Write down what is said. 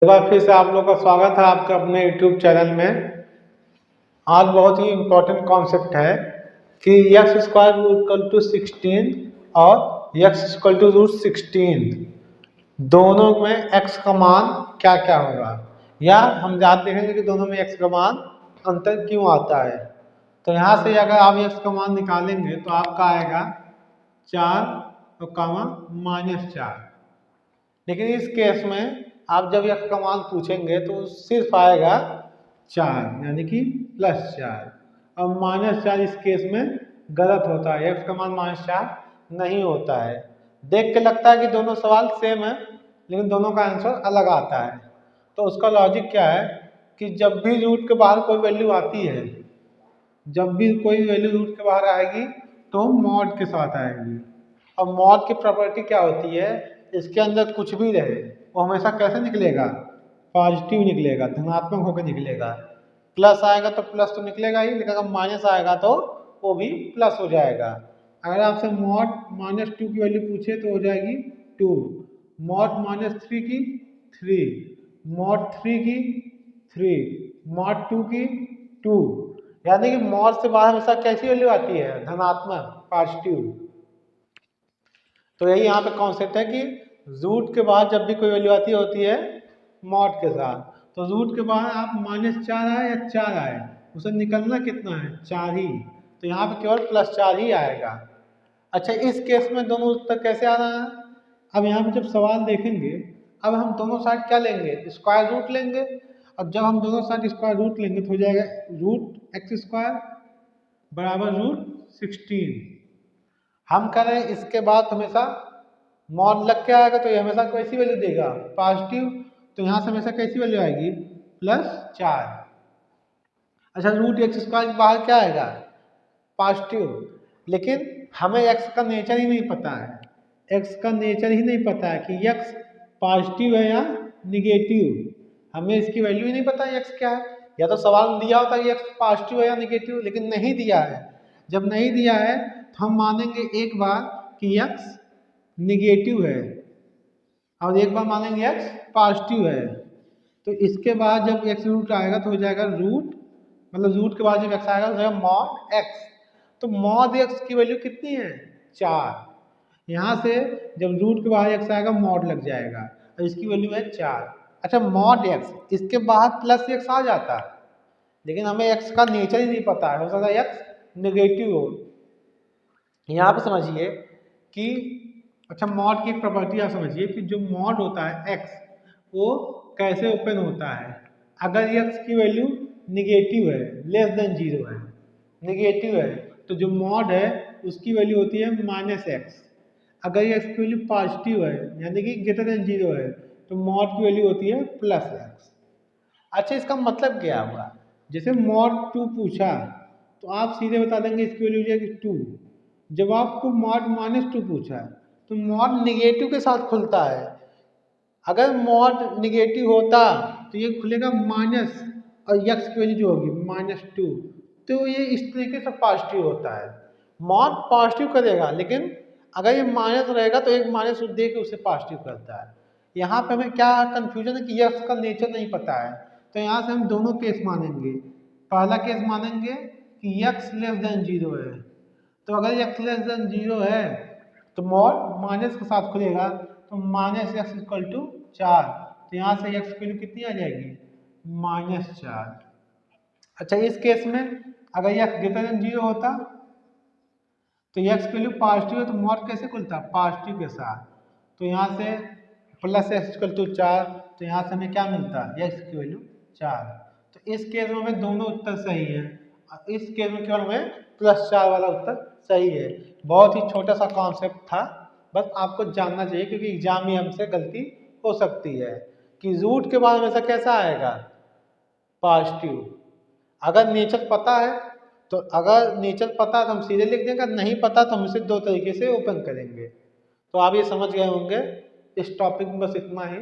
एक बार फिर से आप लोग का स्वागत है आपके अपने YouTube चैनल में। आज बहुत ही इम्पोर्टेंट कॉन्सेप्ट है कि x स्क्वायर इक्वल टू 16 और x इक्वल टू रूट 16 दोनों में x का मान क्या क्या होगा, या हम याद देखेंगे कि दोनों में x का मान अंतर क्यों आता है। तो यहाँ से अगर आप x का मान निकालेंगे तो आपका आएगा 4 और कामा -4। लेकिन इस केस में आप जब x का मान पूछेंगे तो सिर्फ आएगा 4 यानी कि +4। अब -4 इस केस में गलत होता है, x का मान -4 नहीं होता है। देख के लगता है कि दोनों सवाल सेम है लेकिन दोनों का आंसर अलग आता है। तो उसका लॉजिक क्या है कि जब भी रूट के बाहर कोई वैल्यू आती है, जब भी कोई वैल्यू रूट के बाहर आएगी तो मॉड के साथ आएगी। अब मॉड की प्रॉपर्टी क्या होती है, इसके अंदर कुछ भी रहे वो हमेशा कैसे निकलेगा, पॉजिटिव निकलेगा, धनात्मक होकर निकलेगा। प्लस आएगा तो प्लस तो निकलेगा ही, लेकिन अगर माइनस आएगा तो वो भी प्लस हो जाएगा। अगर आपसे मॉड -2 की वैल्यू पूछे तो हो जाएगी 2, मॉड -3 की 3, मॉड 3 की 3, मॉड 2 की 2। यानी कि मॉड से बाहर हमेशा कैसी वैल्यू आती है, धनात्मक, पॉजिटिव। तो यही यहाँ पे कॉन्सेप्ट है कि रूट के बाद जब भी कोई वैल्यू आती होती है मॉड के साथ, तो रूट के बाद आप -4 आए या 4 आए, उसे निकलना कितना है, 4 ही। तो यहाँ पे केवल +4 ही आएगा। अच्छा, इस केस में दोनों उत्तर कैसे आ रहा है। अब यहाँ पे जब सवाल देखेंगे, अब हम दोनों साइड क्या लेंगे, स्क्वायर रूट लेंगे। अब जब हम दोनों साइड स्क्वायर रूट लेंगे तो हो जाएगा √x² बराबर √16। हम कह रहे हैं इसके बाद हमेशा मॉड लग के आएगा तो ये हमेशा कैसी वैल्यू देगा, पॉजिटिव। तो यहाँ से हमेशा कैसी वैल्यू आएगी, +4। अच्छा, √x² के बाहर क्या आएगा, पॉजिटिव। लेकिन हमें x का नेचर ही नहीं पता है, x का नेचर ही नहीं पता है कि x पॉजिटिव है या निगेटिव। हमें इसकी वैल्यू ही नहीं पता है x क्या है। या तो सवाल दिया होता है कि x पॉजिटिव है या निगेटिव, लेकिन नहीं दिया है। जब नहीं दिया है तो हम मानेंगे एक बार कि x निगेटिव है और एक बार मानेंगे x पॉजिटिव है। तो इसके बाद जब x रूट आएगा तो हो जाएगा रूट, मतलब रूट के बाद जब x आएगा तो हो जाएगा मॉड x। तो मॉड x की वैल्यू कितनी है, 4। यहाँ से जब रूट के बाहर x आएगा मॉड लग जाएगा और इसकी वैल्यू है 4। अच्छा, मॉड x, इसके बाद +x आ जाता, लेकिन हमें x का नेचर ही नहीं पता है, हो सकता है x निगेटिव हो। यहाँ पे समझिए कि अच्छा, मॉड की एक प्रॉपर्टी आप समझिए कि जो मॉड होता है x वो कैसे ओपन होता है। अगर x की वैल्यू निगेटिव है, <0 है, निगेटिव है, तो जो मॉड है उसकी वैल्यू होती है -x। अगर x की वैल्यू पॉजिटिव है यानी कि <0 है, तो मॉड की वैल्यू होती है +x। अच्छा, इसका मतलब क्या हुआ, जैसे मॉड 2 पूछा तो आप सीधे बता देंगे इसकी वैल्यू हो जाएगी 2। जब आपको मॉड -2 पूछा तो मॉड निगेटिव के साथ खुलता है। अगर मॉड निगेटिव होता तो ये खुलेगा माइनस और x की वैल्यू जो होगी -2, तो ये इस तरीके से पॉजिटिव होता है। मॉड पॉजिटिव करेगा, लेकिन अगर ये माइनस रहेगा तो एक माइनस दे के उसे पॉजिटिव करता है। यहाँ पे हमें क्या कंफ्यूजन है कि x का नेचर नहीं पता है। तो यहाँ से हम दोनों केस मानेंगे। पहला केस मानेंगे कि x <0 है, तो अगर x <0 है तो मॉड माइनस के साथ खुलेगा, तो -x = 4। तो यहाँ से x की वैल्यू कितनी आ जाएगी, -4। अच्छा, इस केस में अगर x <0 होता तो x की वैल्यू पॉजिटिव है तो मॉड कैसे खुलता, पॉजिटिव के साथ। तो यहाँ से +x = 4, तो यहाँ से हमें क्या मिलता है, x की वैल्यू 4। तो इस केस में हमें दोनों उत्तर सही है, और इस केस में केवल हमें +4 वाला उत्तर सही है। बहुत ही छोटा सा कॉन्सेप्ट था, बस आपको जानना चाहिए क्योंकि एग्जाम में हमसे गलती हो सकती है कि रूट के बाद हमेशा कैसा आएगा, पॉजिटिव। अगर नेचर पता है तो अगर नेचर पता है तो हम सीधे लिख देंगे, अगर नहीं पता तो हम इसे दो तरीके से ओपन करेंगे। तो आप ये समझ गए होंगे। इस टॉपिक में बस इतना ही।